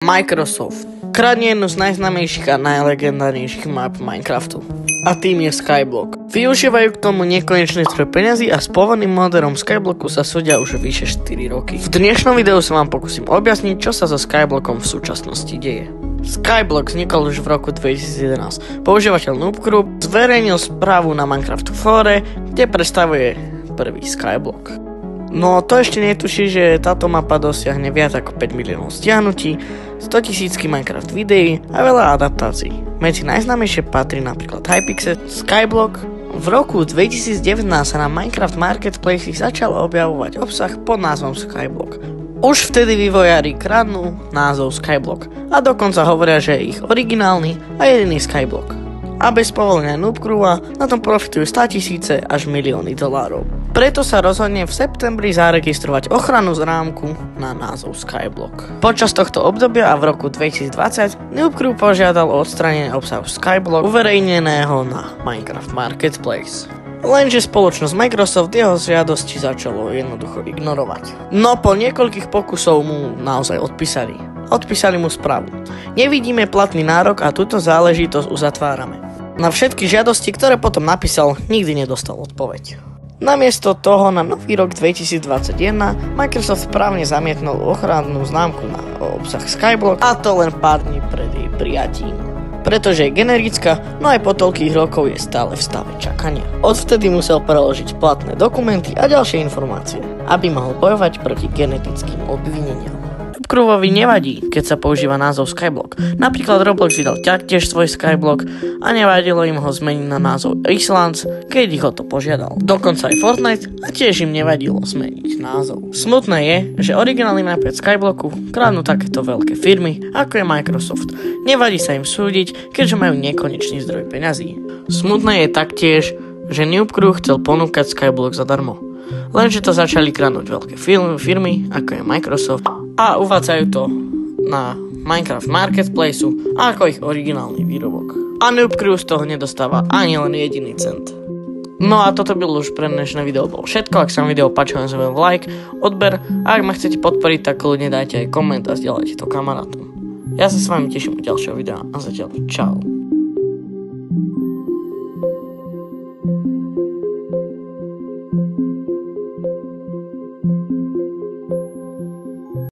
Microsoft kradne jednu z najznámejších a najlegendárnejších map Minecraftu. A tým je Skyblock. Využívajú k tomu nekonečný zdroj peňazí a s pôvodným moderom Skyblocku sa súdia už vyše 4 roky. V dnešnom videu sa vám pokúsim objasniť, čo sa so Skyblockom v súčasnosti deje. Skyblock vznikol už v roku 2011. Používateľ Noobcrew zverejnil správu na Minecraft fóre, kde predstavuje prvý Skyblock. No to ešte netuší, že táto mapa dosiahne viac ako 5 miliónov stiahnutí, 100 000 Minecraft videí a veľa adaptácií. Medzi najznámejšie patrí napríklad Hypixel. Skyblock v roku 2019 sa na Minecraft Marketplace začal objavovať obsah pod názvom Skyblock. Už vtedy vývojári kradnú názov Skyblock a dokonca hovoria, že je ich originálny a jediný Skyblock. A bez povolenia Noobcrewa na tom profitujú 100 000 až milióny dolárov. Preto sa rozhodne v septembri zaregistrovať ochrannú známku na názov Skyblock. Počas tohto obdobia a v roku 2020 Noobcrew požiadal o odstránenie obsahu Skyblock uverejneného na Minecraft Marketplace. Lenže spoločnosť Microsoft jeho žiadosti začalo jednoducho ignorovať. No po niekoľkých pokusov mu naozaj odpísali. Odpísali mu správu. Nevidíme platný nárok a túto záležitosť uzatvárame. Na všetky žiadosti, ktoré potom napísal, nikdy nedostal odpoveď. Namiesto toho na nový rok 2021 Microsoft právne zamietnul ochrannú známku na obsah Skyblock, a to len pár dní pred jej prijatím. Pretože je generická, no aj po toľkých rokov je stále v stave čakania. Odvtedy musel preložiť platné dokumenty a ďalšie informácie, aby mohol bojovať proti genetickým obvineniam. Noobcrewovi nevadí, keď sa používa názov Skyblock. Napríklad Roblox vydal taktiež svoj Skyblock a nevadilo im ho zmeniť na názov Islands, keď ich o to požiadal. Dokonca aj Fortnite a tiež im nevadilo zmeniť názov. Smutné je, že originálny mapet Skyblocku kradnú takéto veľké firmy, ako je Microsoft. Nevadí sa im súdiť, keďže majú nekonečný zdroj peňazí. Smutné je taktiež, že Noobcrew chcel ponúkať Skyblock zadarmo. Lenže to začali kradnúť veľké firmy, ako je Microsoft, a uvádzajú to na Minecraft Marketplace ako ich originálny výrobok. A Noobcrew z toho nedostáva ani len jediný cent. No a toto bylo už pre dnešné video bolo všetko. Ak sa vám video páčilo, nezabudnite like, odber, a ak ma chcete podporiť, tak kľudne dajte aj koment a zdieľajte to kamarátom. Ja sa s vami teším u ďalšieho videa a zatiaľ čau.